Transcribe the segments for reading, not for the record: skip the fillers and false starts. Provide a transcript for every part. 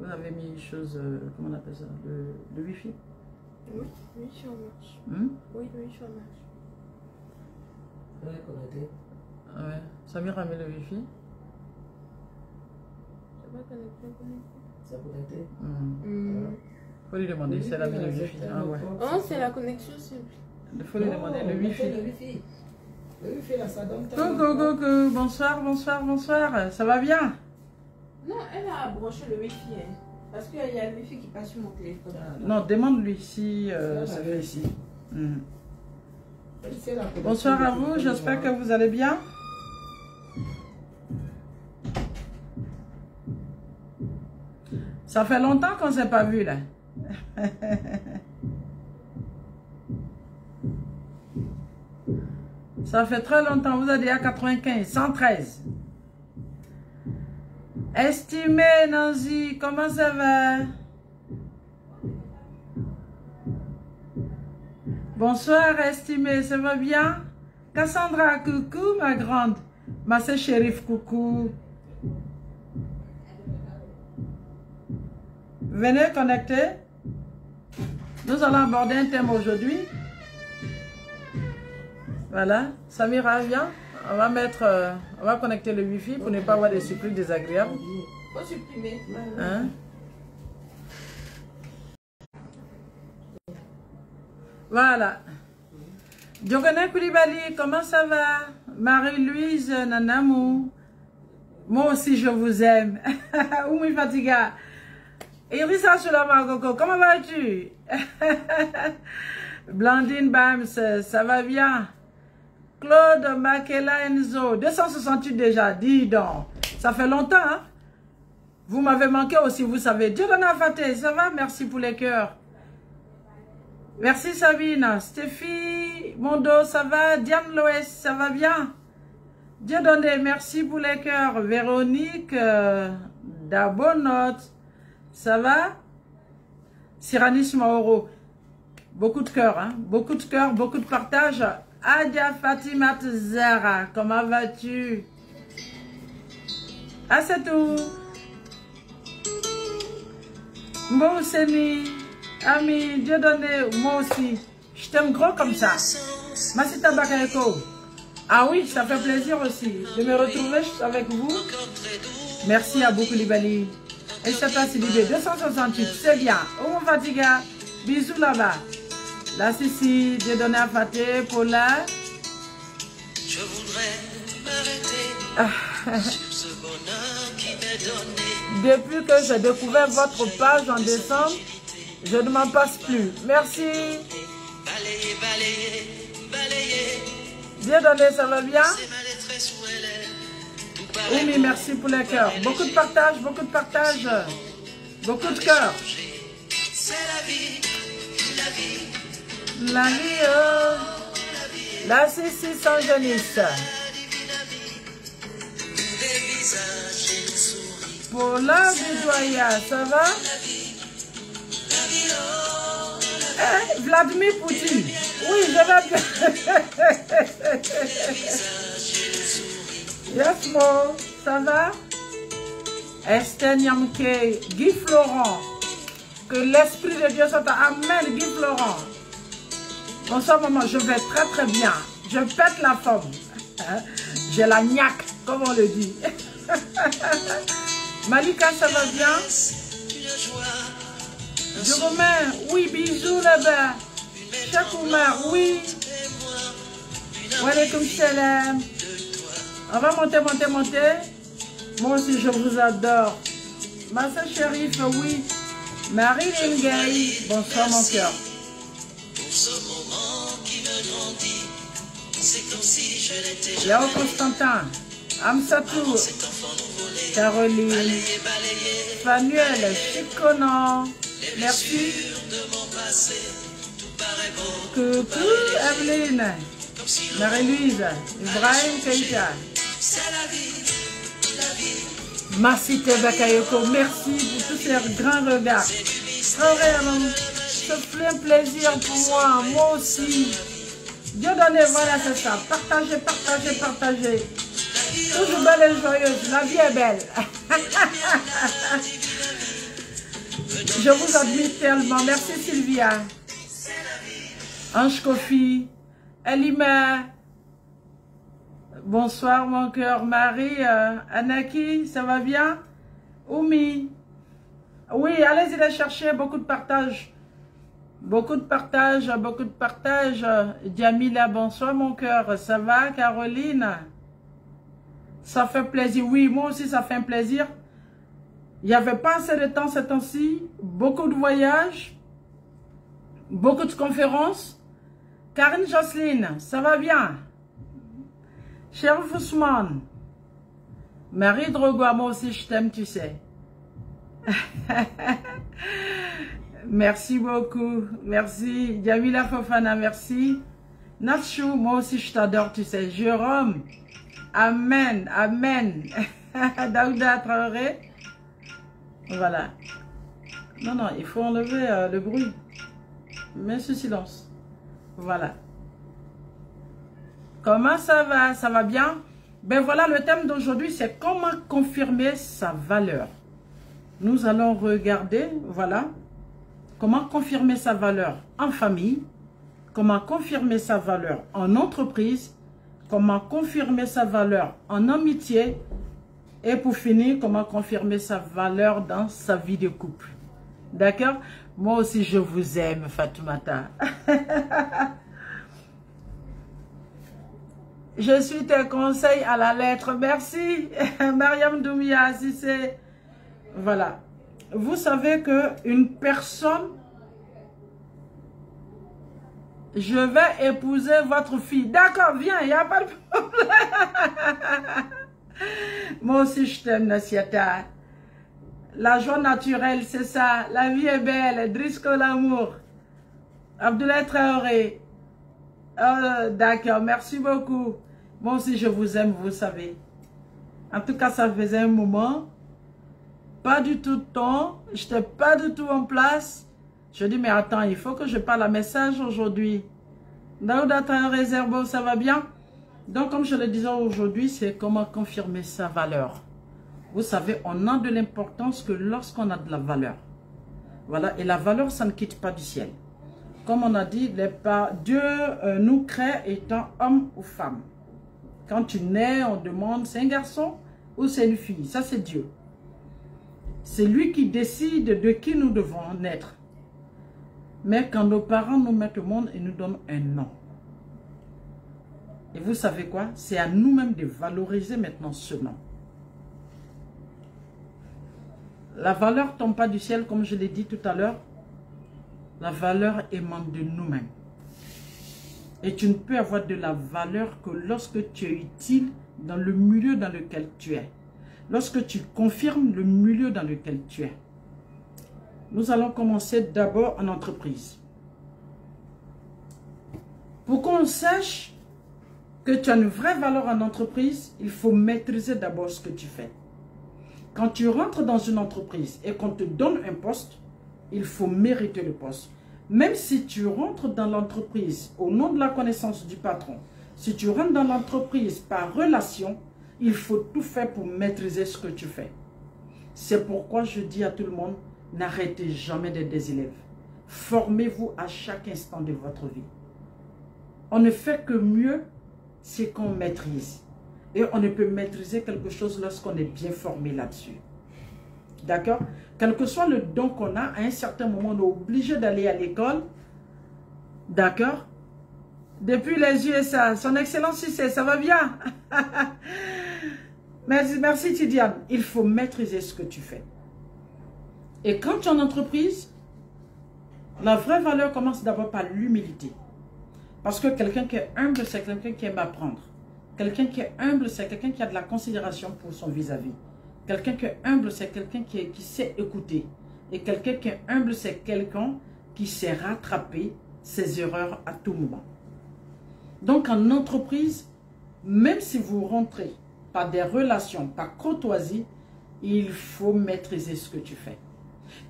Vous avez mis chose, comment on appelle ça, le Wi-Fi? Oui, oui, je suis en marche. Oui, oui, je suis en marche. Elle est connectée. Ah ouais. Samir a mis le Wi-Fi? Je vais connecter. C'est connecté. Faut lui demander si elle a mis le Wi-Fi. Ah ouais. Oh, c'est la connexion, c'est... Il faut lui demander le Wi-Fi. Le Wi-Fi. Le Wi-Fi, là, ça donne Coucou, bonsoir, bonsoir, bonsoir. Ça va bien? Non, elle a branché le Wi-Fi, hein. Parce qu'il y a le Wi-Fi qui passe sur mon téléphone. Non, demande-lui si ça fait ici. Bonsoir à vous, j'espère que vous allez bien. Ça fait longtemps qu'on ne s'est pas vu là. Ça fait très longtemps, vous êtes à 95, 113. Estimé Nancy, comment ça va? Bonsoir Estimé, ça va bien? Cassandra, coucou ma grande. Ma sœur Chérif, coucou. Venez connecter. Nous allons aborder un thème aujourd'hui. Voilà, Samira, viens. On va mettre, on va connecter le Wi-Fi pour ne pas avoir des surprises désagréables. Faut supprimer. Hein? Voilà. Djokone Koulibaly, comment ça va? Marie-Louise Nanamou. Moi aussi, je vous aime. Oumi Fatiga. Irissa Soulamagoko, comment vas-tu? Blandine Bams, ça va bien? Claude Makela Enzo, 268 déjà, dis donc. Ça fait longtemps, hein? Vous m'avez manqué aussi, vous savez. Dieu donne à Faté, ça va? Merci pour les cœurs. Merci Sabine. Stéphie, Mondo, ça va? Diane Loès, ça va bien? Dieu donne, merci pour les cœurs. Véronique, Dabonote, ça va? Cyranis Mauro, beaucoup de cœurs, hein? Beaucoup de cœurs, beaucoup de partage. Adia Fatimat Zara, comment vas-tu? Ah, c'est tout. Moi aussi, ami, Dieu donné, moi aussi. Je t'aime gros comme ça. Masita Bakayeko. Ah oui, ça fait plaisir aussi de me retrouver avec vous. Merci à beaucoup, Libali. Et c'est pas si libé. 268, c'est bien. Oumou Fatiga, bisous là-bas. La Sissi, Dieu donné à Faté, Paula. Je voudrais m'arrêter sur ce bonheur qui m'est donné. Depuis que j'ai découvert votre page en décembre, je ne m'en passe plus. Merci. Balayer, balayer, balayer. Dieu donné, ça va bien? C'est ma détresse où elle est. Tout paraît Oui, merci pour les cœurs. Beaucoup de partage, beaucoup de partage. Beaucoup de cœurs. c'est la vie, la vie. La vie, la Sissi sans jeunesse. Des visages et une souris. Pour la Bidoya, ça va? Eh, Vladimir Poutine. Oui, je vais bien. Yes, Mo, ça va? Esther Nyamke, Guy Florent. Que l'Esprit de Dieu soit à Amen, Guy Florent. En ce moment, je vais très très bien. Je pète la forme. J'ai la niaque, comme on le dit. Malika, ça va bien? Jérôme, oui, bisous là-bas. Chakoumar, oui. Walaikum salam. On va monter, monter, monter. Moi aussi, je vous adore. Massa Chérif, oui. Marie Lingay, bonsoir mon cœur. Pour ce moment qui me grandit, c'est comme si je l'étais Yao Constantin, Amsatou, Caroline, balayé, Fanuel, Chikonan, merci. de mon passé, tout paraît beau, Coucou Evelyne, Marie-Louise, Ibrahim Keita, c'est la vie, la vie. Massite Bakayoko, merci pour tous ces grands regards. Frère, ce fut un plaisir pour moi, moi aussi. Dieu donné, voilà, c'est ça. Partagez, partagez, partagez. Toujours belle et joyeuse, la vie est belle. Je vous admire tellement. Merci Sylvia. Ange Kofi. Elima. Bonsoir mon cœur. Marie. Anaki, ça va bien? Oumi. Oui, allez-y les chercher. Beaucoup de partage. Beaucoup de partage. Beaucoup de partage. Jamila, bonsoir mon cœur. Ça va Caroline? Ça fait plaisir. Oui, moi aussi ça fait un plaisir. Il n'y avait pas assez de temps ces temps-ci. Beaucoup de voyages. Beaucoup de conférences. Karine Jocelyne, ça va bien? Cher Ousmane. Marie Drogois, moi aussi je t'aime, tu sais. Merci beaucoup. Merci. Jamila Fofana, merci. Natchou, moi aussi je t'adore, tu sais. Jérôme. Amen. Amen. Daouda Traoré. Voilà. Non, non, il faut enlever le bruit. Mets ce silence. Voilà. Comment ça va? Ça va bien? Ben voilà, le thème d'aujourd'hui, c'est comment confirmer sa valeur. Nous allons regarder, voilà, comment confirmer sa valeur en famille, comment confirmer sa valeur en entreprise, comment confirmer sa valeur en amitié, et pour finir, comment confirmer sa valeur dans sa vie de couple. D'accord? Moi aussi, je vous aime, Fatoumata. Je suis tes conseils à la lettre. Merci, Mariam Doumia, si c'est... Voilà. Vous savez qu'une personne... Je vais épouser votre fille. D'accord, viens, il n'y a pas de problème. Moi aussi, je t'aime, Nassiata. La joie naturelle, c'est ça. La vie est belle. Drisco l'amour. Abdoulaye Traoré. Oh, d'accord, merci beaucoup. Moi aussi, je vous aime, vous savez. En tout cas, ça faisait un moment. Pas du tout de temps. Je n'étais pas du tout en place. Je dis, mais attends, il faut que je parle un message aujourd'hui. Daouda Traoré Zerbo, ça va bien? Donc, comme je le disais aujourd'hui, c'est comment confirmer sa valeur. Vous savez, on a de l'importance que lorsqu'on a de la valeur. Voilà, et la valeur, ça ne quitte pas du ciel. Comme on a dit, Dieu nous crée étant homme ou femme. Quand tu nais, on demande, c'est un garçon ou c'est une fille? Ça, c'est Dieu. C'est lui qui décide de qui nous devons naître. Mais quand nos parents nous mettent au monde, ils nous donnent un nom. Et vous savez quoi? C'est à nous-mêmes de valoriser maintenant ce nom. La valeur ne tombe pas du ciel, comme je l'ai dit tout à l'heure. La valeur émane de nous-mêmes. Et tu ne peux avoir de la valeur que lorsque tu es utile dans le milieu dans lequel tu es. Lorsque tu confirmes le milieu dans lequel tu es. Nous allons commencer d'abord en entreprise. Pour qu'on sache que tu as une vraie valeur en entreprise, il faut maîtriser d'abord ce que tu fais. Quand tu rentres dans une entreprise et qu'on te donne un poste, il faut mériter le poste. Même si tu rentres dans l'entreprise au nom de la connaissance du patron, si tu rentres dans l'entreprise par relation, il faut tout faire pour maîtriser ce que tu fais. C'est pourquoi je dis à tout le monde, n'arrêtez jamais d'être des élèves. Formez-vous à chaque instant de votre vie. On ne fait que mieux, c'est qu'on maîtrise. Et on ne peut maîtriser quelque chose lorsqu'on est bien formé là-dessus. D'accord? Quel que soit le don qu'on a, à un certain moment, on est obligé d'aller à l'école. D'accord? Depuis les USA, son excellence Cissé, ça va bien? Merci Tidiane. Il faut maîtriser ce que tu fais. Et quand tu es en entreprise, la vraie valeur commence d'abord par l'humilité. Parce que quelqu'un qui est humble, c'est quelqu'un qui aime apprendre. Quelqu'un qui est humble, c'est quelqu'un qui a de la considération pour son vis-à-vis. Quelqu'un qui est humble, c'est quelqu'un qui sait écouter. Et quelqu'un qui est humble, c'est quelqu'un qui sait rattraper ses erreurs à tout moment. Donc en entreprise, même si vous rentrez par des relations, par courtoisie, il faut maîtriser ce que tu fais.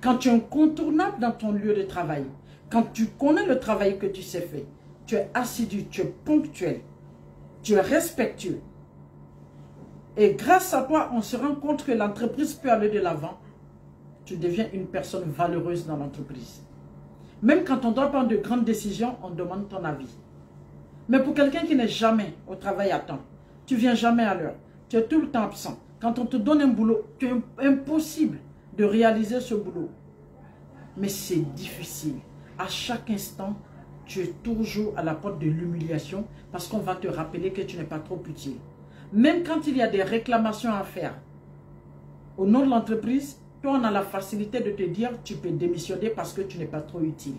Quand tu es incontournable dans ton lieu de travail, quand tu connais le travail que tu sais faire, tu es assidu, tu es ponctuel, tu es respectueux. Et grâce à toi, on se rend compte que l'entreprise peut aller de l'avant. tu deviens une personne valeureuse dans l'entreprise. Même quand on doit prendre de grandes décisions, on demande ton avis. Mais pour quelqu'un qui n'est jamais au travail à temps, tu ne viens jamais à l'heure, tu es tout le temps absent. Quand on te donne un boulot, tu es impossible de réaliser ce boulot. Mais c'est difficile. À chaque instant, tu es toujours à la porte de l'humiliation parce qu'on va te rappeler que tu n'es pas trop utile. Même quand il y a des réclamations à faire, au nom de l'entreprise, toi, on a la facilité de te dire tu peux démissionner parce que tu n'es pas trop utile.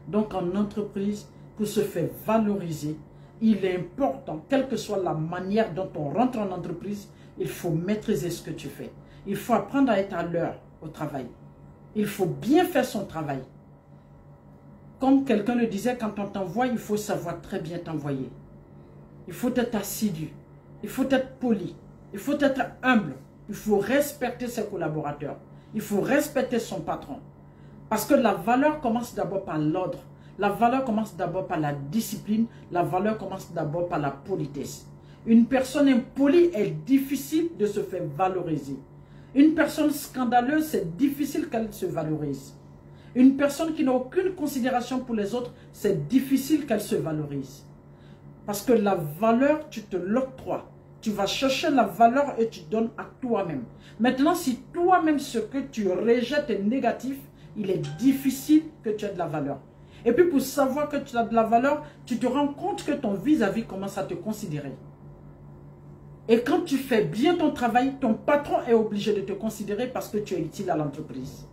Donc, en entreprise, pour se faire valoriser, il est important, quelle que soit la manière dont on rentre en entreprise, il faut maîtriser ce que tu fais. Il faut apprendre à être à l'heure au travail. Il faut bien faire son travail. Comme quelqu'un le disait, quand on t'envoie, il faut savoir très bien t'envoyer. Il faut être assidu. Il faut être poli. Il faut être humble. Il faut respecter ses collaborateurs. Il faut respecter son patron. Parce que la valeur commence d'abord par l'ordre. La valeur commence d'abord par la discipline. La valeur commence d'abord par la politesse. Une personne impolie est difficile de se faire valoriser. Une personne scandaleuse, c'est difficile qu'elle se valorise. Une personne qui n'a aucune considération pour les autres, c'est difficile qu'elle se valorise. Parce que la valeur, tu te l'octroies. Tu vas chercher la valeur et tu donnes à toi-même. Maintenant, si toi-même, ce que tu rejettes est négatif, il est difficile que tu aies de la valeur. Et puis, pour savoir que tu as de la valeur, tu te rends compte que ton vis-à-vis commence à te considérer. Et quand tu fais bien ton travail, ton patron est obligé de te considérer parce que tu es utile à l'entreprise.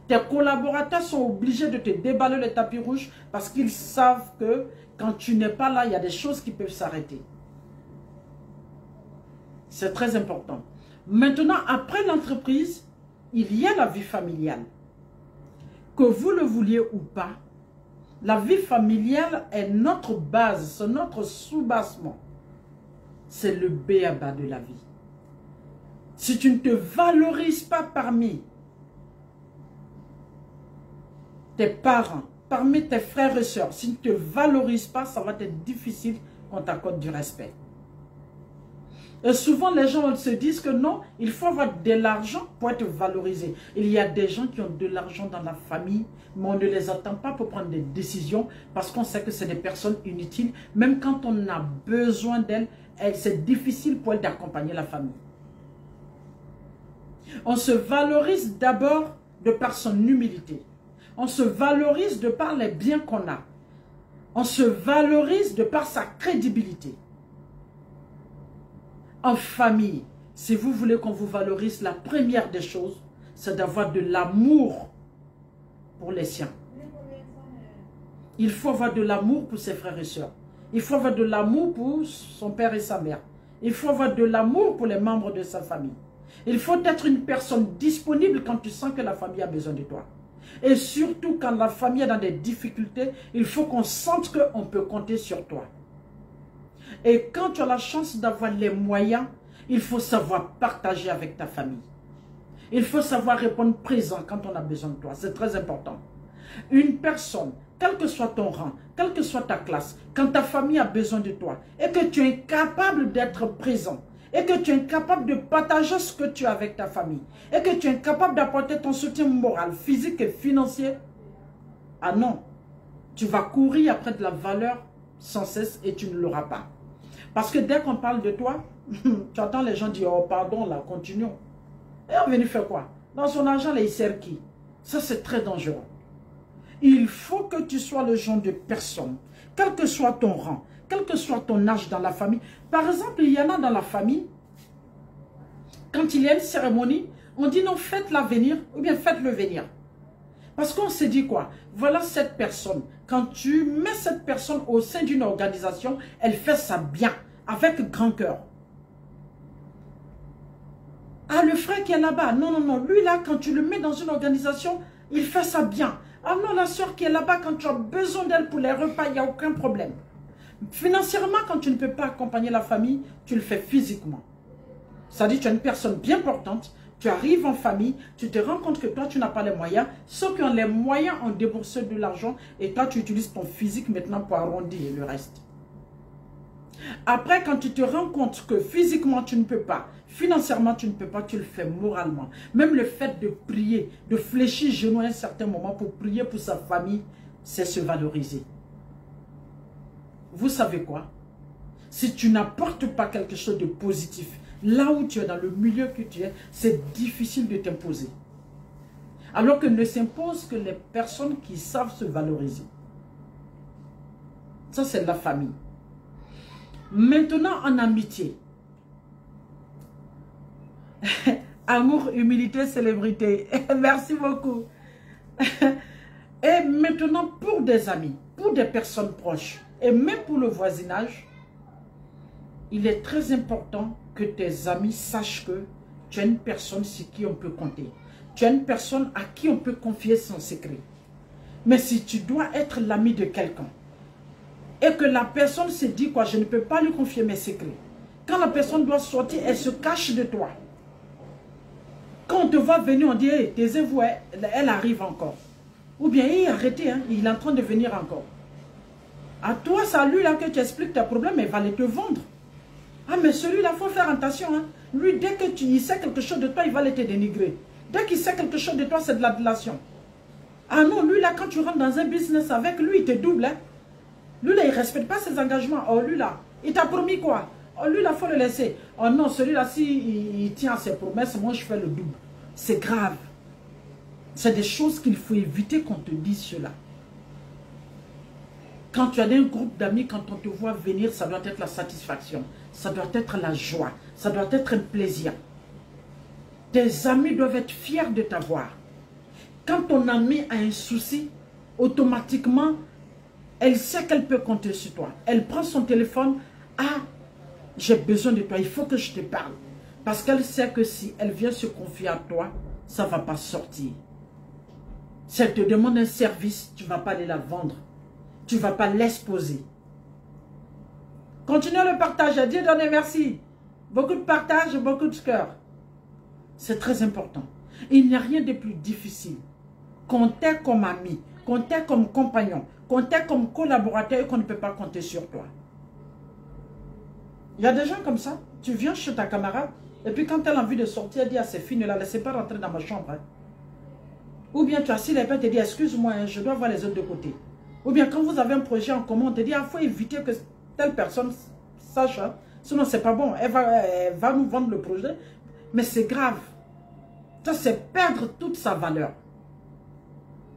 Tes collaborateurs sont obligés de te déballer le tapis rouge parce qu'ils savent que quand tu n'es pas là, il y a des choses qui peuvent s'arrêter. C'est très important. Maintenant, après l'entreprise, il y a la vie familiale. Que vous le vouliez ou pas, la vie familiale est notre base, c'est notre soubassement. C'est le b.a.-ba de la vie. Si tu ne te valorises pas parmi tes parents, parmi tes frères et sœurs, si tu ne te valorises pas, ça va être difficile qu'on t'accorde du respect. Et souvent, les gens se disent que non, il faut avoir de l'argent pour être valorisé. Il y a des gens qui ont de l'argent dans la famille, mais on ne les attend pas pour prendre des décisions parce qu'on sait que c'est des personnes inutiles. Même quand on a besoin d'elles, c'est difficile pour elles d'accompagner la famille. On se valorise d'abord de par son humilité. On se valorise de par les biens qu'on a. On se valorise de par sa crédibilité. En famille, si vous voulez qu'on vous valorise, la première des choses, c'est d'avoir de l'amour pour les siens. Il faut avoir de l'amour pour ses frères et sœurs. Il faut avoir de l'amour pour son père et sa mère. Il faut avoir de l'amour pour les membres de sa famille. Il faut être une personne disponible quand tu sens que la famille a besoin de toi. Et surtout quand la famille est dans des difficultés, il faut qu'on sente qu'on peut compter sur toi. Et quand tu as la chance d'avoir les moyens, il faut savoir partager avec ta famille. Il faut savoir répondre présent quand on a besoin de toi. C'est très important. Une personne, quel que soit ton rang, quelle que soit ta classe, quand ta famille a besoin de toi et que tu es incapable d'être présent, et que tu es incapable de partager ce que tu as avec ta famille, et que tu es incapable d'apporter ton soutien moral, physique et financier, ah non, tu vas courir après de la valeur sans cesse et tu ne l'auras pas. Parce que dès qu'on parle de toi, tu entends les gens dire, oh pardon là, continuons. Et on est venu faire quoi? Dans son argent, là, il sert qui? Ça, c'est très dangereux. Il faut que tu sois le genre de personne, quel que soit ton rang, quel que soit ton âge dans la famille. Par exemple, il y en a dans la famille, quand il y a une cérémonie, on dit non, faites-la venir, ou bien faites-le venir. Parce qu'on s'est dit quoi? Voilà cette personne. Quand tu mets cette personne au sein d'une organisation, elle fait ça bien, avec grand cœur. Ah, le frère qui est là-bas, non, non, non, lui là, quand tu le mets dans une organisation, il fait ça bien. Ah non, la soeur qui est là-bas, quand tu as besoin d'elle pour les repas, il n'y a aucun problème. Financièrement, quand tu ne peux pas accompagner la famille, tu le fais physiquement. C'est-à-dire tu es une personne bien portante, tu arrives en famille, tu te rends compte que toi, tu n'as pas les moyens. Ceux qui ont les moyens ont déboursé de l'argent et toi, tu utilises ton physique maintenant pour arrondir le reste. Après, quand tu te rends compte que physiquement, tu ne peux pas, Financièrement, tu ne peux pas, tu le fais moralement. Même le fait de prier, de fléchir genou à un certain moment pour prier pour sa famille, c'est se valoriser. Vous savez quoi? Si tu n'apportes pas quelque chose de positif, là où tu es, dans le milieu que tu es, c'est difficile de t'imposer. Alors que ne s'imposent que les personnes qui savent se valoriser. Ça, c'est la famille. Maintenant, en amitié. Amour, humilité, célébrité. Merci beaucoup. Et maintenant, pour des amis, pour des personnes proches, et même pour le voisinage, il est très important que tes amis sachent que tu es une personne sur qui on peut compter. Tu es une personne à qui on peut confier son secret. Mais si tu dois être l'ami de quelqu'un, et que la personne se dit quoi, je ne peux pas lui confier mes secrets. Quand la personne doit sortir, elle se cache de toi. Quand on te voit venir, on dit, hey, taisez-vous, elle arrive encore. Ou bien, hey, arrêtez, hein, il est en train de venir encore. À toi, c'est à lui là que tu expliques tes problèmes, il va les te vendre. Ah, mais celui-là, il faut faire attention. Hein. Lui, dès que il sait quelque chose de toi, il va les te dénigrer. Dès qu'il sait quelque chose de toi, c'est de l'adulation. Ah non, lui là, quand tu rentres dans un business avec lui, il te double. Hein. Lui là, il ne respecte pas ses engagements. Oh, lui là, il t'a promis quoi? Oh, lui là, il faut le laisser. Oh non, celui-là, s'il tient à ses promesses, moi, je fais le double. C'est grave. C'est des choses qu'il faut éviter qu'on te dise cela. Quand tu as un groupe d'amis, quand on te voit venir, ça doit être la satisfaction. Ça doit être la joie. Ça doit être un plaisir. Tes amis doivent être fiers de t'avoir. Quand ton ami a un souci, automatiquement, elle sait qu'elle peut compter sur toi. Elle prend son téléphone. Ah, j'ai besoin de toi. Il faut que je te parle. Parce qu'elle sait que si elle vient se confier à toi, ça ne va pas sortir. Si elle te demande un service, tu ne vas pas aller la vendre. Tu ne vas pas l'exposer. Continuez le partage. Dieu donne merci. Beaucoup de partage, beaucoup de cœur. C'est très important. Il n'y a rien de plus difficile qu'on t'ait comme ami, qu'on t'ait comme compagnon, qu'on t'ait comme collaborateur et qu'on ne peut pas compter sur toi. Il y a des gens comme ça. Tu viens chez ta camarade et puis quand elle a envie de sortir, elle dit à ses filles, ne la laissez pas rentrer dans ma chambre. Hein. Ou bien tu as assis les pères et te dit, excuse-moi, hein, je dois voir les autres de côté. Ou bien quand vous avez un projet en commun, on te dit, il faut éviter que telle personne sache. Hein. Sinon, c'est pas bon. Elle va nous vendre le projet. Mais c'est grave. Ça, c'est perdre toute sa valeur.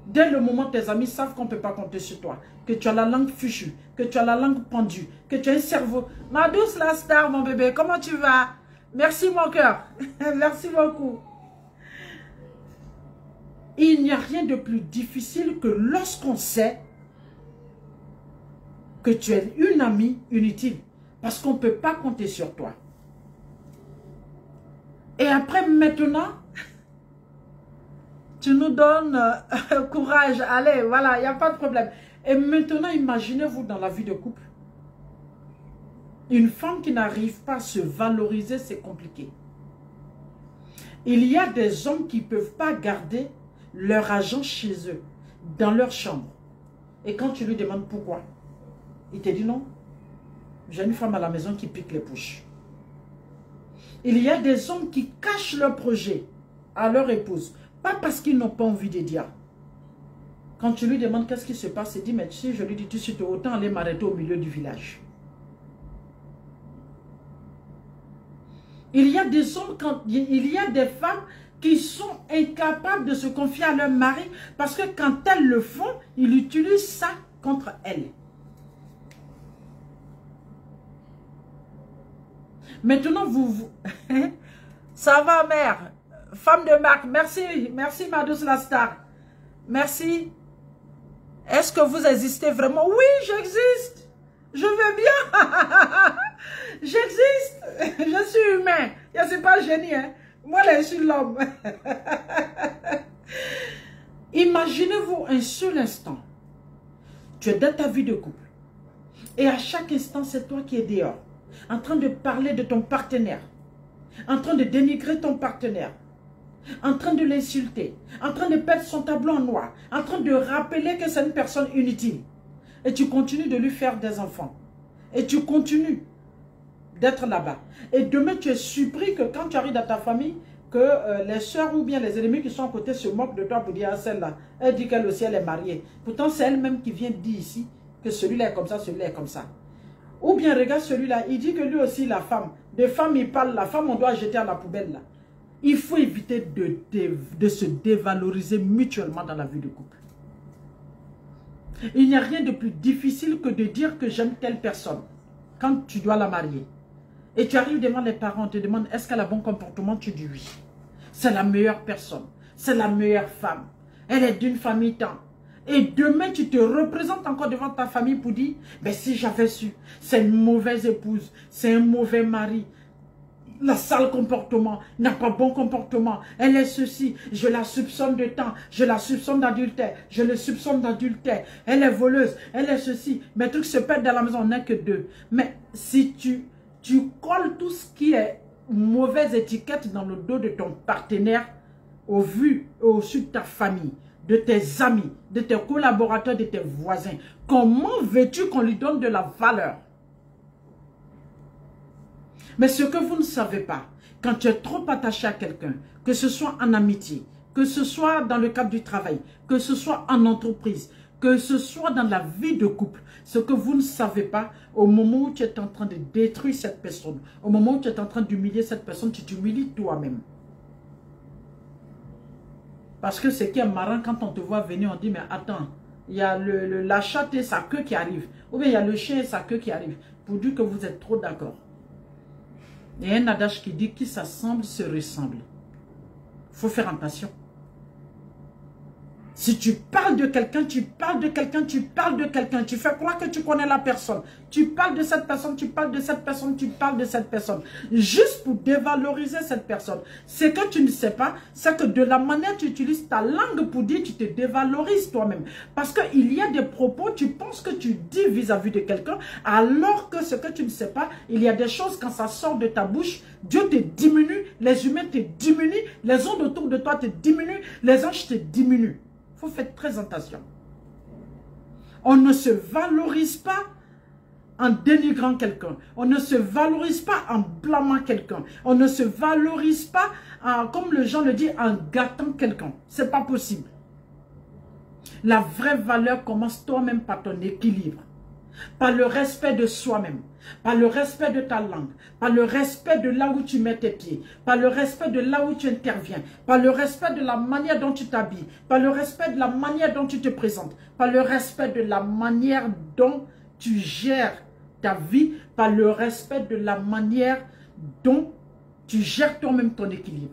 Dès le moment où tes amis savent qu'on ne peut pas compter sur toi, que tu as la langue fichue, que tu as la langue pendue, que tu as un cerveau. Ma douce la star, mon bébé, comment tu vas? Merci, mon cœur. Merci beaucoup. Il n'y a rien de plus difficile que lorsqu'on sait que tu es une amie inutile. Parce qu'on ne peut pas compter sur toi. Et après, maintenant, tu nous donnes courage. Allez, voilà, il n'y a pas de problème. Et maintenant, imaginez-vous dans la vie de couple. Une femme qui n'arrive pas à se valoriser, c'est compliqué. Il y a des hommes qui ne peuvent pas garder leur argent chez eux, dans leur chambre. Et quand tu lui demandes pourquoi, il te dit non. J'ai une femme à la maison qui pique les poches. Il y a des hommes qui cachent leur projet à leur épouse. Pas parce qu'ils n'ont pas envie de dire. Quand tu lui demandes qu'est-ce qui se passe, il dit, mais tu sais, je lui dis, tu sais, autant aller m'arrêter au milieu du village. Il y a des hommes, il y a des femmes qui sont incapables de se confier à leur mari parce que quand elles le font, ils utilisent ça contre elles. Maintenant, ça va, mère. Femme de marque, merci. Merci, ma douce la star. Merci. Est-ce que vous existez vraiment? Oui, j'existe. Je vais bien. J'existe. Je suis humain. Je ne suis pas génie. Hein? Moi, là, je suis l'homme. Imaginez-vous un seul instant. Tu es dans ta vie de couple. Et à chaque instant, c'est toi qui es dehors. En train de parler de ton partenaire, en train de dénigrer ton partenaire, en train de l'insulter, en train de perdre son tableau en noir, en train de rappeler que c'est une personne inutile. Et tu continues de lui faire des enfants. Et tu continues d'être là-bas. Et demain, tu es surpris que quand tu arrives dans ta famille, que les soeurs ou bien les ennemis qui sont à côté se moquent de toi pour dire à celle-là. Elle dit qu'elle aussi, elle est mariée. Pourtant, c'est elle-même qui vient dire ici que celui-là est comme ça, celui-là est comme ça. Ou bien, regarde celui-là, il dit que lui aussi, la femme. Des femmes, il parle, la femme, on doit jeter à la poubelle là. Il faut éviter de se dévaloriser mutuellement dans la vie de couple. Il n'y a rien de plus difficile que de dire que j'aime telle personne quand tu dois la marier. Et tu arrives devant les parents, on te demande est-ce qu'elle a bon comportement, tu dis oui. C'est la meilleure personne, c'est la meilleure femme. Elle est d'une famille tant. Et demain, tu te représentes encore devant ta famille pour dire, ben si j'avais su, c'est une mauvaise épouse, c'est un mauvais mari. La sale comportement, n'a pas bon comportement, elle est ceci, je la soupçonne de temps, je la soupçonne d'adultère, je le soupçonne d'adultère, elle est voleuse, elle est ceci, mes trucs se perdent dans la maison, on n'est que deux. Mais si tu colles tout ce qui est mauvaise étiquette dans le dos de ton partenaire, au vu et au su de ta famille, de tes amis, de tes collaborateurs, de tes voisins, comment veux-tu qu'on lui donne de la valeur? Mais ce que vous ne savez pas, quand tu es trop attaché à quelqu'un, que ce soit en amitié, que ce soit dans le cadre du travail, que ce soit en entreprise, que ce soit dans la vie de couple, ce que vous ne savez pas, au moment où tu es en train de détruire cette personne, au moment où tu es en train d'humilier cette personne, tu t'humilies toi-même. Parce que ce qui est marrant, quand on te voit venir, on dit, mais attends, il y a la chatte et sa queue qui arrive, ou bien il y a le chien et sa queue qui arrive, pour dire que vous êtes trop d'accord. Il y a un adage qui dit qui s'assemble se ressemble. Il faut faire attention. Si tu parles de quelqu'un, tu parles de quelqu'un, tu parles de quelqu'un, tu fais croire que tu connais la personne. Tu parles de cette personne, tu parles de cette personne, tu parles de cette personne. Juste pour dévaloriser cette personne. Ce que tu ne sais pas, c'est que de la manière tu utilises ta langue pour dire, tu te dévalorises toi-même. Parce qu'il y a des propos, tu penses que tu dis vis-à-vis de quelqu'un, alors que ce que tu ne sais pas, il y a des choses quand ça sort de ta bouche, Dieu te diminue, les humains te diminuent, les ondes autour de toi te diminuent, les anges te diminuent. Il faut faire très attention. On ne se valorise pas en dénigrant quelqu'un. On ne se valorise pas en blâmant quelqu'un. On ne se valorise pas, comme les gens le disent, en gâtant quelqu'un. Ce n'est pas possible. La vraie valeur commence toi-même par ton équilibre. Par le respect de soi-même, par le respect de ta langue, par le respect de là où tu mets tes pieds, par le respect de là où tu interviens, par le respect de la manière dont tu t'habilles, par le respect de la manière dont tu te présentes, par le respect de la manière dont tu gères ta vie, par le respect de la manière dont tu gères toi-même ton équilibre.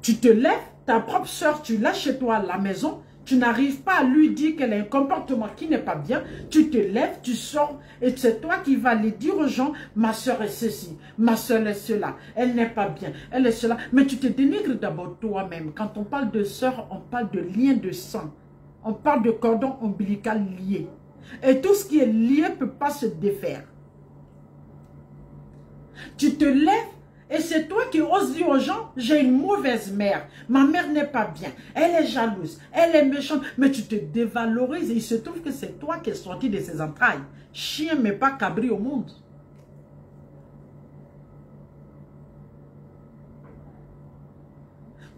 Tu te lèves, ta propre soeur, tu l'as chez toi à la maison, tu n'arrives pas à lui dire qu'elle a un comportement qui n'est pas bien. Tu te lèves, tu sors et c'est toi qui vas aller dire aux gens, ma soeur est ceci, ma soeur est cela, elle n'est pas bien, elle est cela. Mais tu te dénigres d'abord toi-même. Quand on parle de soeur, on parle de lien de sang. On parle de cordon ombilical lié. Et tout ce qui est lié ne peut pas se défaire. Tu te lèves. Et c'est toi qui oses dire aux gens, j'ai une mauvaise mère, ma mère n'est pas bien, elle est jalouse, elle est méchante, mais tu te dévalorises et il se trouve que c'est toi qui es sorti de ses entrailles. Chien mais pas cabri au monde.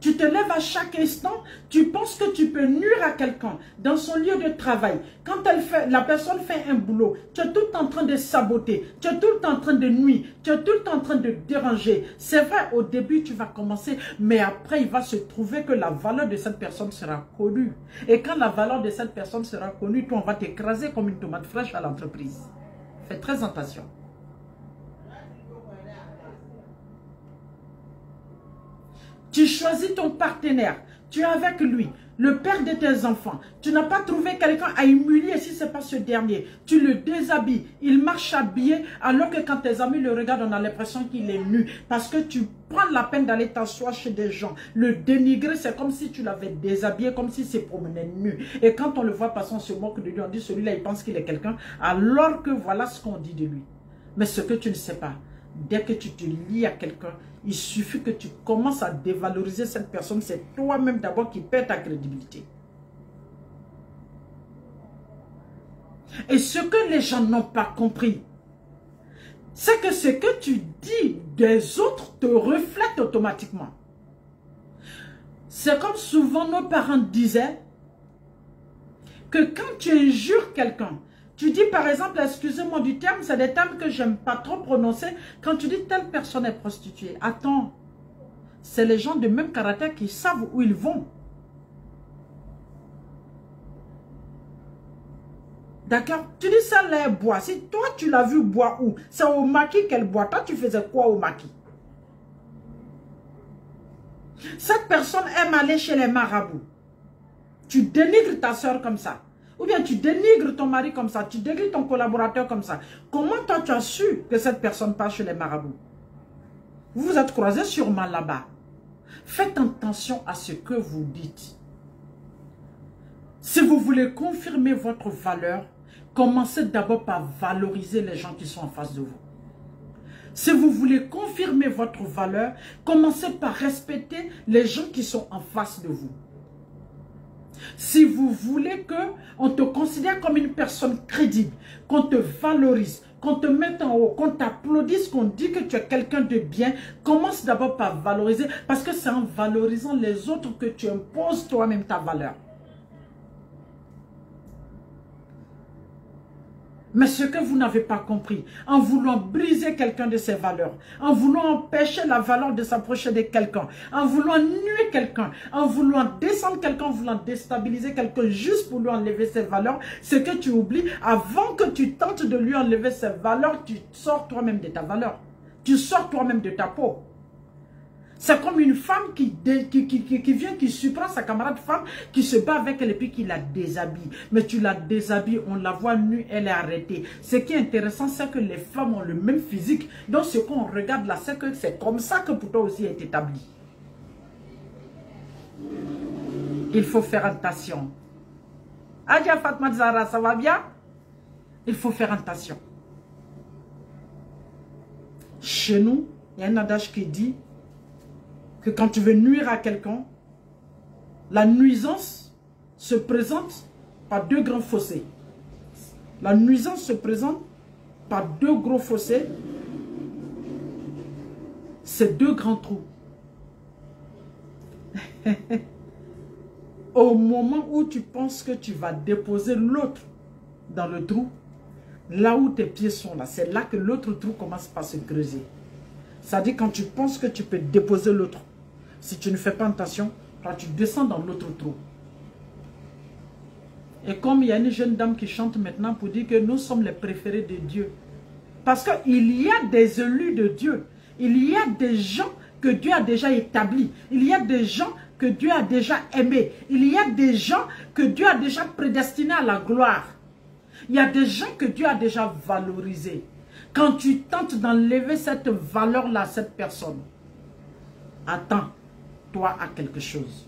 Tu te lèves à chaque instant, tu penses que tu peux nuire à quelqu'un dans son lieu de travail. Quand la personne fait un boulot, tu es tout le temps en train de saboter, tu es tout le temps en train de nuire, tu es tout le temps en train de déranger. C'est vrai, au début, tu vas commencer, mais après, il va se trouver que la valeur de cette personne sera connue. Et quand la valeur de cette personne sera connue, toi, on va t'écraser comme une tomate fraîche à l'entreprise. Fais très attention. Tu choisis ton partenaire, tu es avec lui, le père de tes enfants. Tu n'as pas trouvé quelqu'un à humilier si ce n'est pas ce dernier. Tu le déshabilles, il marche habillé alors que quand tes amis le regardent, on a l'impression qu'il est nu. Parce que tu prends la peine d'aller t'asseoir chez des gens. Le dénigrer, c'est comme si tu l'avais déshabillé, comme s'il s'est promené nu. Et quand on le voit passer, on se moque de lui, on dit celui-là, il pense qu'il est quelqu'un, alors que voilà ce qu'on dit de lui. Mais ce que tu ne sais pas, dès que tu te lies à quelqu'un, il suffit que tu commences à dévaloriser cette personne. C'est toi-même d'abord qui perds ta crédibilité. Et ce que les gens n'ont pas compris, c'est que ce que tu dis des autres te reflète automatiquement. C'est comme souvent nos parents disaient que quand tu injures quelqu'un, tu dis par exemple, excusez-moi du terme, c'est des termes que j'aime pas trop prononcer, quand tu dis telle personne est prostituée, attends, c'est les gens de même caractère qui savent où ils vont. D'accord? Tu dis ça là, boit. Si toi tu l'as vu boire où? C'est au maquis qu'elle boit. Toi tu faisais quoi au maquis? Cette personne aime aller chez les marabouts. Tu dénigres ta soeur comme ça. Ou bien tu dénigres ton mari comme ça. Tu dénigres ton collaborateur comme ça. Comment toi tu as su que cette personne part chez les marabouts? Vous vous êtes croisés sûrement là-bas. Faites attention à ce que vous dites. Si vous voulez confirmer votre valeur, commencez d'abord par valoriser les gens qui sont en face de vous. Si vous voulez confirmer votre valeur, commencez par respecter les gens qui sont en face de vous. Si vous voulez qu'on te considère comme une personne crédible, qu'on te valorise, qu'on te mette en haut, qu'on t'applaudisse, qu'on dit que tu es quelqu'un de bien, commence d'abord par valoriser, parce que c'est en valorisant les autres que tu imposes toi-même ta valeur. Mais ce que vous n'avez pas compris, en voulant briser quelqu'un de ses valeurs, en voulant empêcher la valeur de s'approcher de quelqu'un, en voulant nuire quelqu'un, en voulant descendre quelqu'un, en voulant déstabiliser quelqu'un juste pour lui enlever ses valeurs, ce que tu oublies, avant que tu tentes de lui enlever ses valeurs, tu sors toi-même de ta valeur. Tu sors toi-même de ta peau. C'est comme une femme qui vient, qui surprend sa camarade femme, qui se bat avec elle et puis qui la déshabille. Mais tu la déshabilles, on la voit nue, elle est arrêtée. Ce qui est intéressant, c'est que les femmes ont le même physique. Donc ce qu'on regarde là, c'est que c'est comme ça que pour toi aussi est établi. Il faut faire attention. Adja Fatma Zahra, ça va bien? Il faut faire attention. Chez nous, il y a un adage qui dit que quand tu veux nuire à quelqu'un, la nuisance se présente par deux grands fossés. La nuisance se présente par deux gros fossés. C'est deux grands trous. Au moment où tu penses que tu vas déposer l'autre dans le trou, là où tes pieds sont là, c'est là que l'autre trou commence par se creuser. C'est-à-dire quand tu penses que tu peux déposer l'autre, si tu ne fais pas attention, toi tu descends dans l'autre trou. Et comme il y a une jeune dame qui chante maintenant pour dire que nous sommes les préférés de Dieu. Parce qu'il y a des élus de Dieu. Il y a des gens que Dieu a déjà établis. Il y a des gens que Dieu a déjà aimés. Il y a des gens que Dieu a déjà prédestinés à la gloire. Il y a des gens que Dieu a déjà valorisés. Quand tu tentes d'enlever cette valeur-là à cette personne, attends, toi as quelque chose.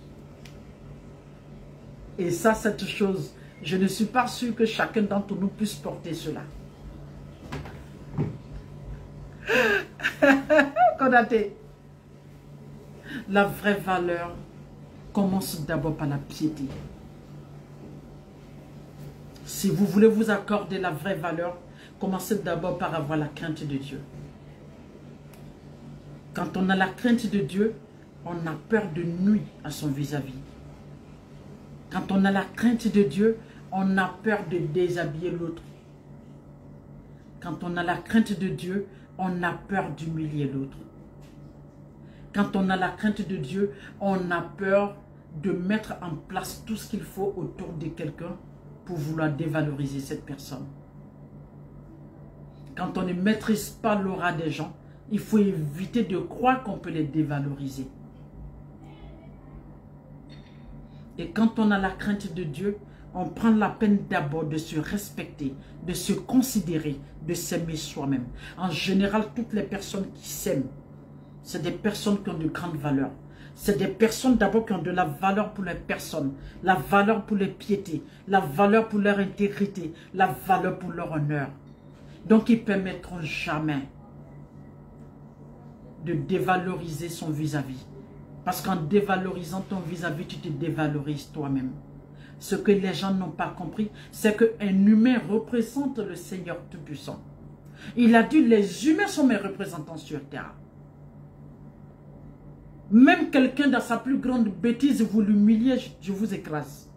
Et ça, cette chose, je ne suis pas sûr que chacun d'entre nous puisse porter cela. Konaté, la vraie valeur commence d'abord par la piété. Si vous voulez vous accorder la vraie valeur, commencez d'abord par avoir la crainte de Dieu. Quand on a la crainte de Dieu, on a peur de nuire à son vis-à-vis. Quand on a la crainte de Dieu, on a peur de déshabiller l'autre. Quand on a la crainte de Dieu, on a peur d'humilier l'autre. Quand on a la crainte de Dieu, on a peur de mettre en place tout ce qu'il faut autour de quelqu'un pour vouloir dévaloriser cette personne. Quand on ne maîtrise pas l'aura des gens, il faut éviter de croire qu'on peut les dévaloriser. Et quand on a la crainte de Dieu, on prend la peine d'abord de se respecter, de se considérer, de s'aimer soi-même. En général, toutes les personnes qui s'aiment, c'est des personnes qui ont de grandes valeurs. C'est des personnes d'abord qui ont de la valeur pour les personnes, la valeur pour les piétés, la valeur pour leur intégrité, la valeur pour leur honneur. Donc, ils ne permettront jamais de dévaloriser son vis-à-vis. Parce qu'en dévalorisant ton vis-à-vis, tu te dévalorises toi-même. Ce que les gens n'ont pas compris, c'est qu'un humain représente le Seigneur Tout-Puissant. Il a dit, les humains sont mes représentants sur terre. Même quelqu'un dans sa plus grande bêtise, vous l'humiliez, je vous écrase.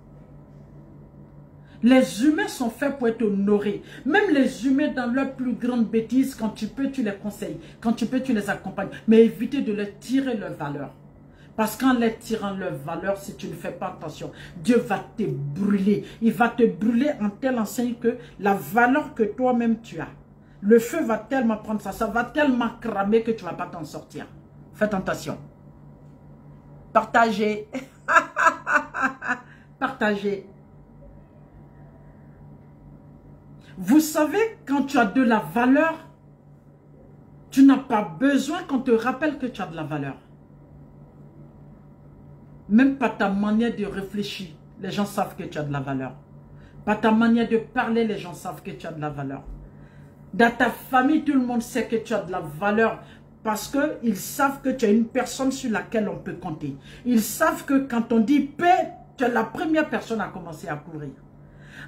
Les humains sont faits pour être honorés. Même les humains dans leur plus grande bêtise, quand tu peux, tu les conseilles. Quand tu peux, tu les accompagnes. Mais évitez de leur tirer leur valeur. Parce qu'en les tirant leur valeur, si tu ne fais pas attention, Dieu va te brûler. Il va te brûler en telle enseigne que la valeur que toi-même tu as, le feu va tellement prendre ça, ça va tellement cramer que tu ne vas pas t'en sortir. Faites attention. Partagez. Partagez. Vous savez, quand tu as de la valeur, tu n'as pas besoin qu'on te rappelle que tu as de la valeur. Même pas ta manière de réfléchir, les gens savent que tu as de la valeur. Pas ta manière de parler, les gens savent que tu as de la valeur. Dans ta famille, tout le monde sait que tu as de la valeur parce qu'ils savent que tu es une personne sur laquelle on peut compter. Ils savent que quand on dit paix, tu es la première personne à commencer à courir.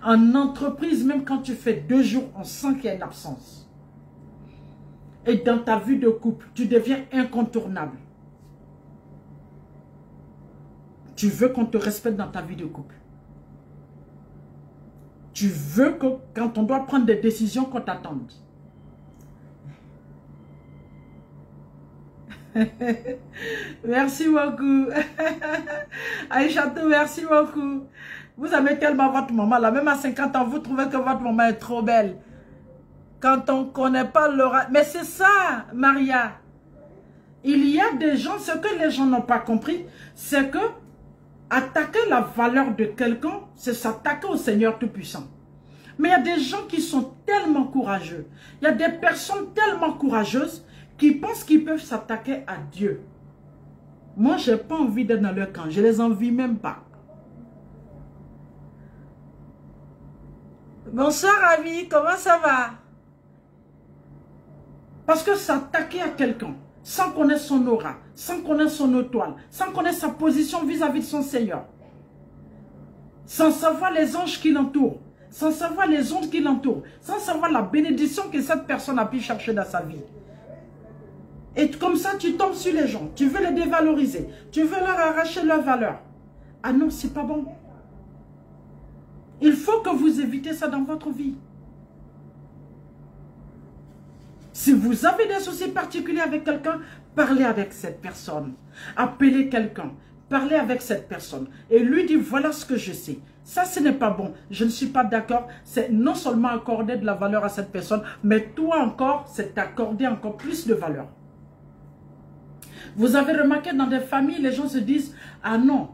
En entreprise, même quand tu fais 2 jours, on sent qu'il y a une absence. Et dans ta vie de couple, tu deviens incontournable. Tu veux qu'on te respecte dans ta vie de couple. Tu veux que quand on doit prendre des décisions, qu'on t'attende. Merci beaucoup. Aïchatou, merci beaucoup. Vous aimez tellement votre maman là. Même à 50 ans, vous trouvez que votre maman est trop belle. Quand on ne connaît pas l'aura. Mais c'est ça, Maria. Il y a des gens, ce que les gens n'ont pas compris, c'est que attaquer la valeur de quelqu'un, c'est s'attaquer au Seigneur Tout-Puissant. Mais il y a des gens qui sont tellement courageux. Il y a des personnes tellement courageuses qui pensent qu'ils peuvent s'attaquer à Dieu. Moi, je n'ai pas envie d'être dans leur camp. Je ne les envie même pas. Bonsoir, Ami. Comment ça va? Parce que s'attaquer à quelqu'un, sans connaître son aura, sans connaître son étoile, sans connaître sa position vis-à-vis de son Seigneur, sans savoir les anges qui l'entourent, sans savoir les ondes qui l'entourent, sans savoir la bénédiction que cette personne a pu chercher dans sa vie. Et comme ça, tu tombes sur les gens, tu veux les dévaloriser, tu veux leur arracher leur valeur. Ah non, c'est pas bon. Il faut que vous évitez ça dans votre vie. Si vous avez des soucis particuliers avec quelqu'un, parlez avec cette personne. Appelez quelqu'un. Parlez avec cette personne. Et lui dit, voilà ce que je sais. Ça, ce n'est pas bon. Je ne suis pas d'accord. C'est non seulement accorder de la valeur à cette personne, mais toi encore, c'est t'accorder encore plus de valeur. Vous avez remarqué dans des familles, les gens se disent, ah non,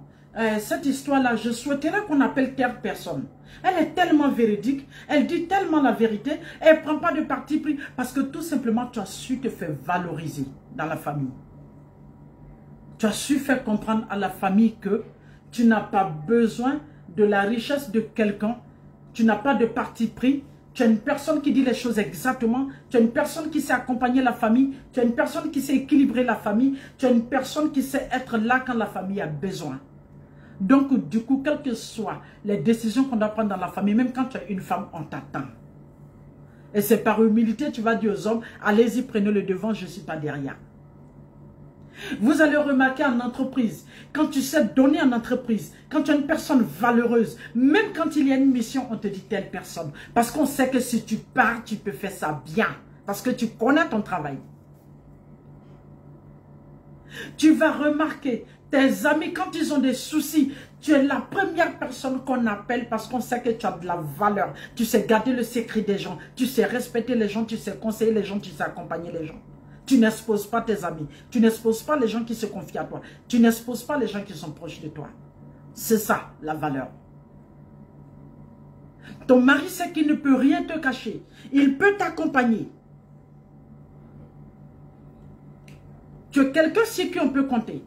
cette histoire-là, je souhaiterais qu'on appelle telle personne. Elle est tellement véridique, elle dit tellement la vérité, elle ne prend pas de parti pris parce que tout simplement, tu as su te faire valoriser dans la famille. Tu as su faire comprendre à la famille que tu n'as pas besoin de la richesse de quelqu'un, tu n'as pas de parti pris, tu as une personne qui dit les choses exactement, tu as une personne qui sait accompagner la famille, tu as une personne qui sait équilibrer la famille, tu as une personne qui sait être là quand la famille a besoin. Donc, du coup, quelles que soient les décisions qu'on doit prendre dans la famille, même quand tu as une femme, on t'attend. Et c'est par humilité, tu vas dire aux hommes, allez-y, prenez le devant, je ne suis pas derrière. Vous allez remarquer en entreprise, quand tu sais donner en entreprise, quand tu es une personne valeureuse, même quand il y a une mission, on te dit telle personne. Parce qu'on sait que si tu pars, tu peux faire ça bien. Parce que tu connais ton travail. Tu vas remarquer, tes amis, quand ils ont des soucis, tu es la première personne qu'on appelle parce qu'on sait que tu as de la valeur. Tu sais garder le secret des gens, tu sais respecter les gens, tu sais conseiller les gens, tu sais accompagner les gens. Tu n'exposes pas tes amis, tu n'exposes pas les gens qui se confient à toi, tu n'exposes pas les gens qui sont proches de toi. C'est ça, la valeur. Ton mari sait qu'il ne peut rien te cacher, il peut t'accompagner. Tu es quelqu'un sur qui on peut compter.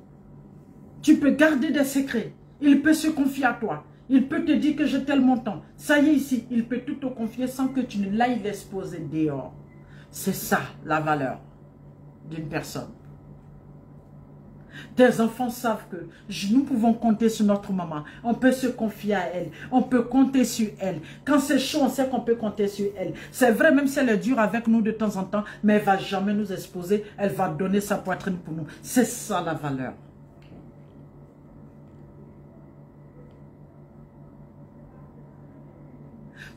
Tu peux garder des secrets. Il peut se confier à toi. Il peut te dire que j'ai tel montant. Ça y est ici, il peut tout te confier sans que tu ne l'ailles l'exposer dehors. C'est ça la valeur d'une personne. Tes enfants savent que nous pouvons compter sur notre maman. On peut se confier à elle. On peut compter sur elle. Quand c'est chaud, on sait qu'on peut compter sur elle. C'est vrai, même si elle est dure avec nous de temps en temps, mais elle ne va jamais nous exposer. Elle va donner sa poitrine pour nous. C'est ça la valeur.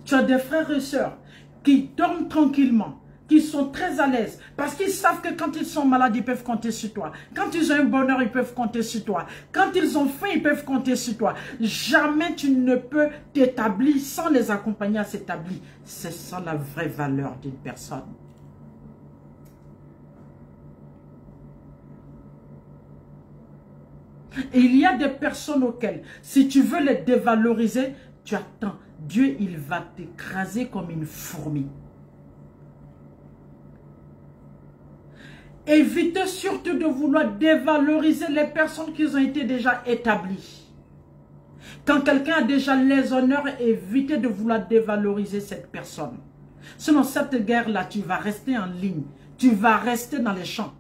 Tu as des frères et sœurs qui dorment tranquillement, qui sont très à l'aise, parce qu'ils savent que quand ils sont malades, ils peuvent compter sur toi. Quand ils ont un bonheur, ils peuvent compter sur toi. Quand ils ont faim, ils peuvent compter sur toi. Jamais tu ne peux t'établir sans les accompagner à s'établir. C'est ça la vraie valeur d'une personne. Et il y a des personnes auxquelles, si tu veux les dévaloriser, tu attends. Dieu, il va t'écraser comme une fourmi. Évitez surtout de vouloir dévaloriser les personnes qui ont été déjà établies. Quand quelqu'un a déjà les honneurs, évitez de vouloir dévaloriser cette personne. Sinon, cette guerre-là, tu vas rester en ligne. Tu vas rester dans les champs.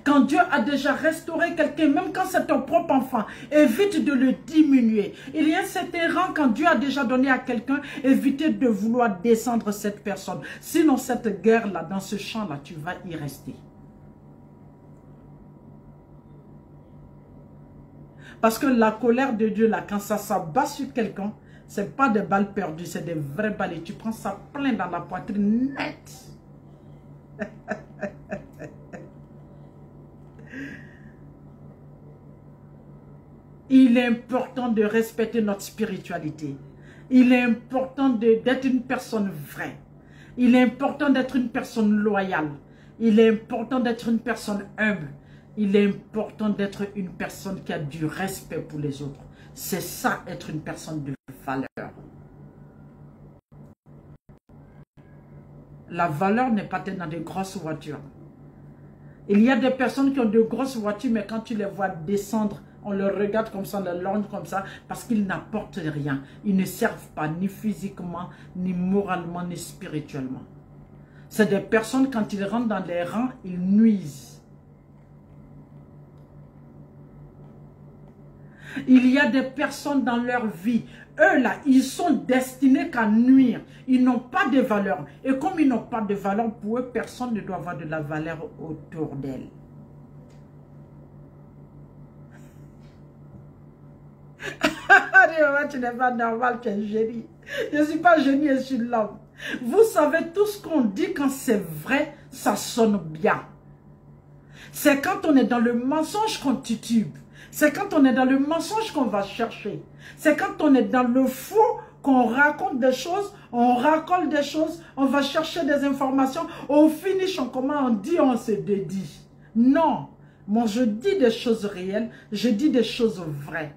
Quand Dieu a déjà restauré quelqu'un, même quand c'est ton propre enfant, évite de le diminuer. Il y a un certain rang quand Dieu a déjà donné à quelqu'un, évitez de vouloir descendre cette personne. Sinon, cette guerre-là, dans ce champ-là, tu vas y rester. Parce que la colère de Dieu, là, quand ça s'abat sur quelqu'un, ce n'est pas des balles perdues, c'est des vraies balles. Et tu prends ça plein dans la poitrine nette. Il est important de respecter notre spiritualité. Il est important d'être une personne vraie. Il est important d'être une personne loyale. Il est important d'être une personne humble. Il est important d'être une personne qui a du respect pour les autres. C'est ça, être une personne de valeur. La valeur n'est pas dans de grosses voitures. Il y a des personnes qui ont de grosses voitures, mais quand tu les vois descendre, on les regarde comme ça, on les longe comme ça, parce qu'ils n'apportent rien. Ils ne servent pas, ni physiquement, ni moralement, ni spirituellement. C'est des personnes, quand ils rentrent dans les rangs, ils nuisent. Il y a des personnes dans leur vie, eux là, ils sont destinés qu'à nuire. Ils n'ont pas de valeur. Et comme ils n'ont pas de valeur, pour eux, personne ne doit avoir de la valeur autour d'elle. Tu n'es pas normal, tu es génie. Je ne suis pas génie, je suis l'homme. Vous savez, tout ce qu'on dit quand c'est vrai, ça sonne bien. C'est quand on est dans le mensonge qu'on titube. C'est quand on est dans le mensonge qu'on va chercher. C'est quand on est dans le faux qu'on raconte des choses, on racole des choses, on va chercher des informations, au finish, on dit, on se dédie. Non, moi je dis des choses réelles, je dis des choses vraies.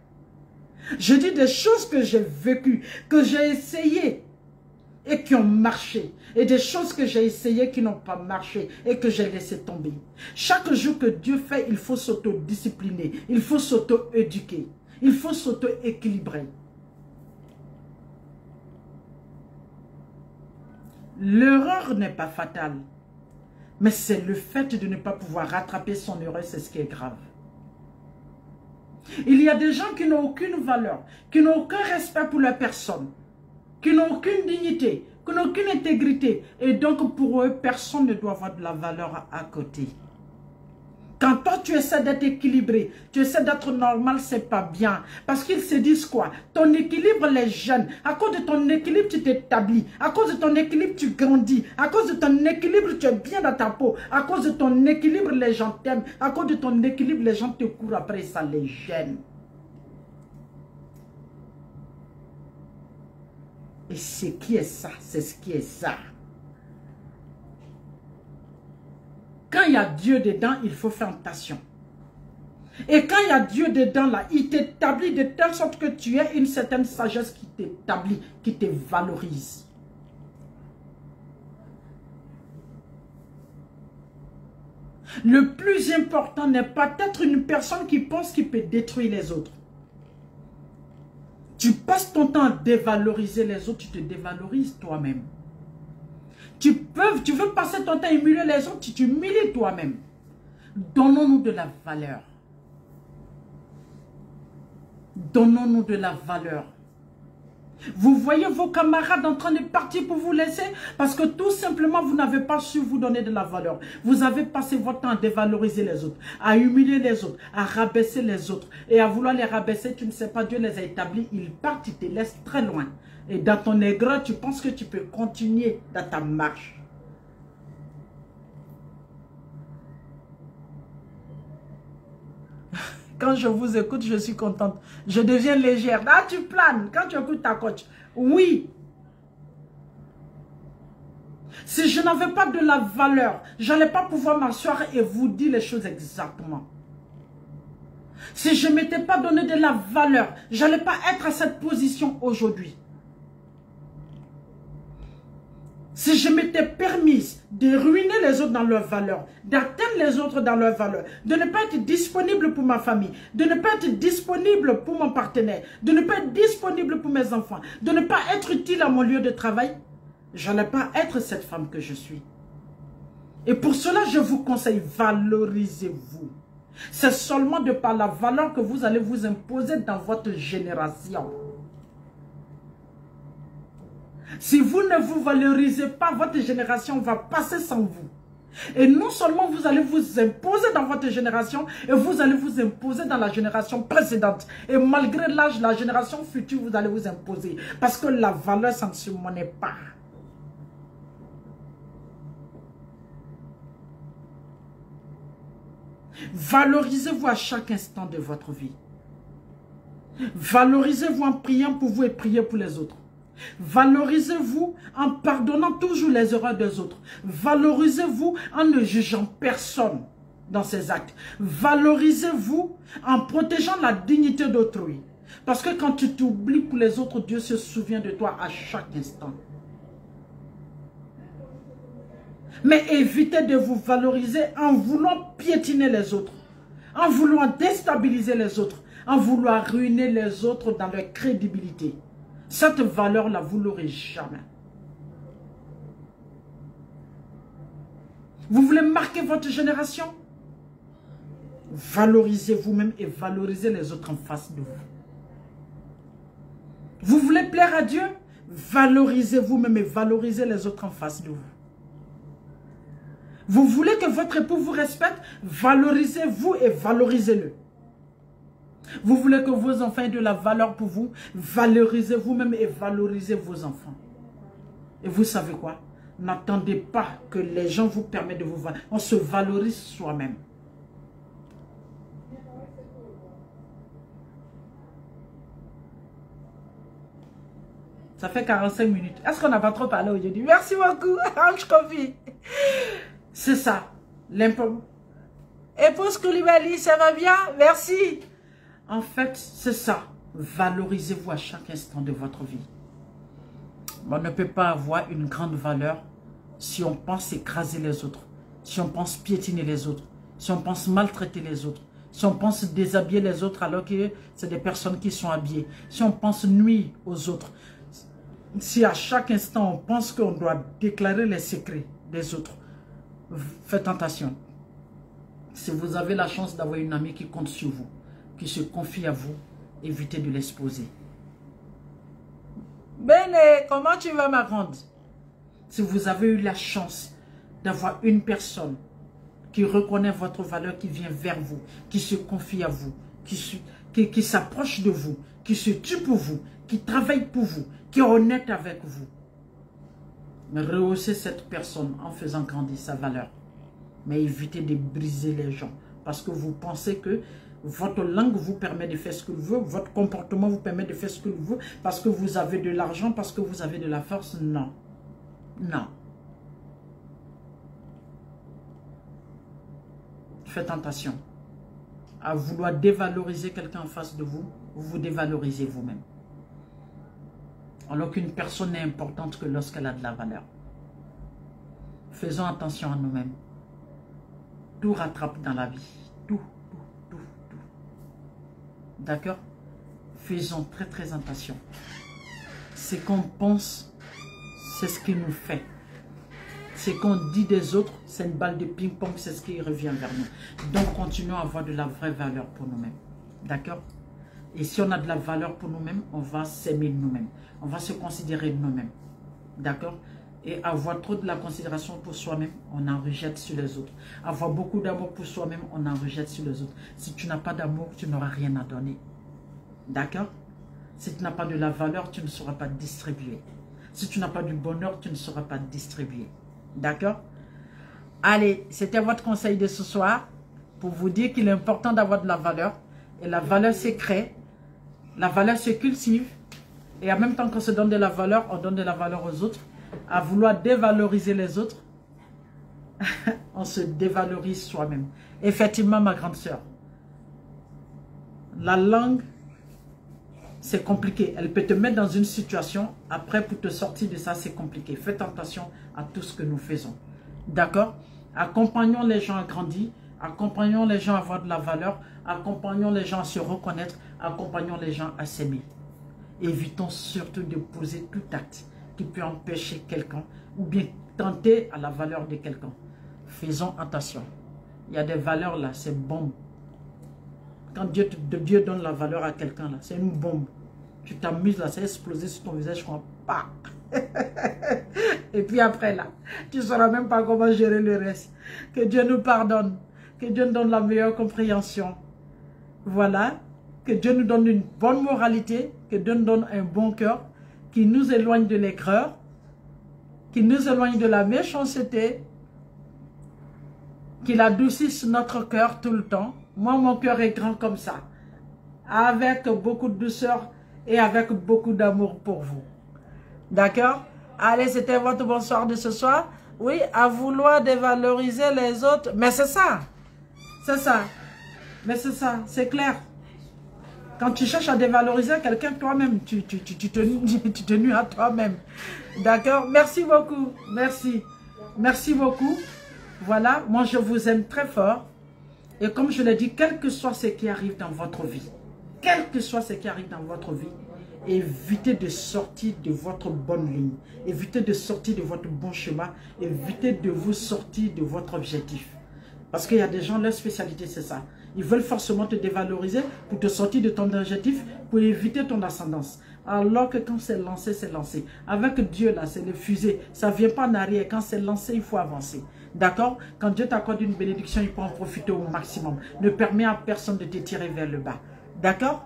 Je dis des choses que j'ai vécues, que j'ai essayées et qui ont marché. Et des choses que j'ai essayées qui n'ont pas marché et que j'ai laissé tomber. Chaque jour que Dieu fait, il faut s'auto-discipliner. Il faut s'auto-éduquer. Il faut s'auto-équilibrer. L'erreur n'est pas fatale. Mais c'est le fait de ne pas pouvoir rattraper son erreur, c'est ce qui est grave. Il y a des gens qui n'ont aucune valeur, qui n'ont aucun respect pour la personne, qui n'ont aucune dignité, qui n'ont aucune intégrité. Et donc pour eux, personne ne doit avoir de la valeur à côté. Quand toi tu essaies d'être équilibré, tu essaies d'être normal, c'est pas bien. Parce qu'ils se disent quoi? Ton équilibre les gêne. À cause de ton équilibre, tu t'établis. À cause de ton équilibre, tu grandis. À cause de ton équilibre, tu es bien dans ta peau. À cause de ton équilibre, les gens t'aiment. À cause de ton équilibre, les gens te courent après, ça les gêne. Et ce qui est ça, c'est ce qui est ça. Quand il y a Dieu dedans, il faut faire attention. Et quand il y a Dieu dedans, là, il t'établit de telle sorte que tu aies une certaine sagesse qui t'établit, qui te valorise. Le plus important n'est pas d'être une personne qui pense qu'il peut détruire les autres. Tu passes ton temps à dévaloriser les autres, tu te dévalorises toi-même. Tu veux passer ton temps à humilier les autres, tu t'humilies toi-même. Donnons-nous de la valeur. Donnons-nous de la valeur. Vous voyez vos camarades en train de partir pour vous laisser parce que tout simplement vous n'avez pas su vous donner de la valeur. Vous avez passé votre temps à dévaloriser les autres, à humilier les autres, à rabaisser les autres. Et à vouloir les rabaisser, tu ne sais pas, Dieu les a établis, ils partent, ils te laissent très loin. Et dans ton aigreur, tu penses que tu peux continuer dans ta marche. Quand je vous écoute, je suis contente. Je deviens légère. Là, tu planes. Quand tu écoutes ta coach. Oui. Si je n'avais pas de la valeur, je n'allais pas pouvoir m'asseoir et vous dire les choses exactement. Si je ne m'étais pas donné de la valeur, je n'allais pas être à cette position aujourd'hui. Si je m'étais permise de ruiner les autres dans leur valeur, d'atteindre les autres dans leur valeur, de ne pas être disponible pour ma famille, de ne pas être disponible pour mon partenaire, de ne pas être disponible pour mes enfants, de ne pas être utile à mon lieu de travail, je n'allais pas être cette femme que je suis. Et pour cela, je vous conseille, valorisez-vous. C'est seulement de par la valeur que vous allez vous imposer dans votre génération. Si vous ne vous valorisez pas, votre génération va passer sans vous. Et non seulement vous allez vous imposer dans votre génération, et vous allez vous imposer dans la génération précédente. Et malgré l'âge, la génération future, vous allez vous imposer. Parce que la valeur, ça ne se monnaie pas. Valorisez-vous à chaque instant de votre vie. Valorisez-vous en priant pour vous et priez pour les autres. Valorisez-vous en pardonnant toujours les erreurs des autres. Valorisez-vous en ne jugeant personne dans ses actes. Valorisez-vous en protégeant la dignité d'autrui. Parce que quand tu t'oublies pour les autres, Dieu se souvient de toi à chaque instant. Mais évitez de vous valoriser en voulant piétiner les autres, en voulant déstabiliser les autres, en voulant ruiner les autres dans leur crédibilité. Cette valeur-là, vous ne l'aurez jamais. Vous voulez marquer votre génération? Valorisez vous-même et valorisez les autres en face de vous. Vous voulez plaire à Dieu? Valorisez vous-même et valorisez les autres en face de vous. Vous voulez que votre époux vous respecte? Valorisez-vous et valorisez-le. Vous voulez que vos enfants aient de la valeur pour vous? Valorisez vous-même et valorisez vos enfants. Et vous savez quoi? N'attendez pas que les gens vous permettent de vous valoriser. On se valorise soi-même. Ça fait 45 minutes. Est-ce qu'on n'a pas trop parlé aujourd'hui? Merci beaucoup, Ange Kofi. C'est ça. Épouse Koulibaly, ça va bien? Merci. En fait, c'est ça. Valorisez-vous à chaque instant de votre vie. On ne peut pas avoir une grande valeur si on pense écraser les autres, si on pense piétiner les autres, si on pense maltraiter les autres, si on pense déshabiller les autres alors que c'est des personnes qui sont habillées, si on pense nuire aux autres, si à chaque instant on pense qu'on doit déclarer les secrets des autres. Faites attention. Si vous avez la chance d'avoir une amie qui compte sur vous, qui se confie à vous, évitez de l'exposer. Bene, comment tu vas ma grande? Si vous avez eu la chance d'avoir une personne qui reconnaît votre valeur, qui vient vers vous, qui se confie à vous, qui s'approche de vous, qui se tue pour vous, qui travaille pour vous, qui est honnête avec vous, rehaussez cette personne en faisant grandir sa valeur. Mais évitez de briser les gens. Parce que vous pensez que votre langue vous permet de faire ce que vous voulez, votre comportement vous permet de faire ce que vous voulez, parce que vous avez de l'argent, parce que vous avez de la force. Non. Non. Faites attention. À vouloir dévaloriser quelqu'un en face de vous, vous vous dévalorisez vous-même. Alors qu'une personne n'est importante que lorsqu'elle a de la valeur. Faisons attention à nous-mêmes. Tout rattrape dans la vie. Tout. D'accord? Faisons très très attention. Ce qu'on pense, c'est ce qui nous fait. Ce qu'on dit des autres, c'est une balle de ping-pong, c'est ce qui revient vers nous. Donc, continuons à avoir de la vraie valeur pour nous-mêmes. D'accord? Et si on a de la valeur pour nous-mêmes, on va s'aimer nous-mêmes. On va se considérer nous-mêmes. D'accord? Et avoir trop de la considération pour soi-même, on en rejette sur les autres. Avoir beaucoup d'amour pour soi-même, on en rejette sur les autres. Si tu n'as pas d'amour, tu n'auras rien à donner. D'accord? Si tu n'as pas de la valeur, tu ne sauras pas distribuer. Si tu n'as pas du bonheur, tu ne sauras pas distribuer. D'accord? Allez, c'était votre conseil de ce soir pour vous dire qu'il est important d'avoir de la valeur. Et la valeur se crée, la valeur se cultive. Et en même temps qu'on se donne de la valeur, on donne de la valeur aux autres. À vouloir dévaloriser les autres, on se dévalorise soi-même. Effectivement, ma grande sœur, la langue, c'est compliqué. Elle peut te mettre dans une situation, après pour te sortir de ça, c'est compliqué. Faites attention à tout ce que nous faisons. D'accord? Accompagnons les gens à grandir, accompagnons les gens à avoir de la valeur, accompagnons les gens à se reconnaître, accompagnons les gens à s'aimer. Évitons surtout de poser tout acte qui peut empêcher quelqu'un ou bien tenter à la valeur de quelqu'un. Faisons attention. Il y a des valeurs là, c'est bombe. Quand Dieu donne la valeur à quelqu'un là, c'est une bombe. Tu t'amuses là, c'est explosé sur ton visage comme pas. Et puis après là, tu ne sauras même pas comment gérer le reste. Que Dieu nous pardonne. Que Dieu nous donne la meilleure compréhension. Voilà. Que Dieu nous donne une bonne moralité. Que Dieu nous donne un bon cœur. Qui nous éloigne de l'aigreur, qui nous éloigne de la méchanceté, qu'il adoucisse notre cœur tout le temps. Moi, mon cœur est grand comme ça, avec beaucoup de douceur et avec beaucoup d'amour pour vous. D'accord? Allez, c'était votre bonsoir de ce soir. Oui, à vouloir dévaloriser les autres, mais c'est ça. C'est ça. Mais c'est ça, c'est clair. Quand tu cherches à dévaloriser quelqu'un, toi-même, tu te nuis à toi-même. D'accord? Merci beaucoup. Merci. Merci beaucoup. Voilà, moi je vous aime très fort. Et comme je l'ai dit, quel que soit ce qui arrive dans votre vie, quel que soit ce qui arrive dans votre vie, évitez de sortir de votre bonne ligne. Évitez de sortir de votre bon chemin. Évitez de vous sortir de votre objectif. Parce qu'il y a des gens, leur spécialité, c'est ça. Ils veulent forcément te dévaloriser pour te sortir de ton objectif, pour éviter ton ascendance. Alors que quand c'est lancé, c'est lancé. Avec Dieu, là, c'est le fusée. Ça ne vient pas en arrière. Quand c'est lancé, il faut avancer. D'accord? Quand Dieu t'accorde une bénédiction, il faut en profiter au maximum. Ne permets à personne de te tirer vers le bas. D'accord?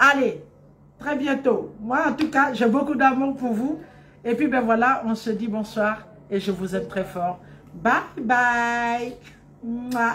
Allez, très bientôt. Moi, en tout cas, j'ai beaucoup d'amour pour vous. Et puis, ben voilà, on se dit bonsoir. Et je vous aime très fort. Bye bye. Mouah.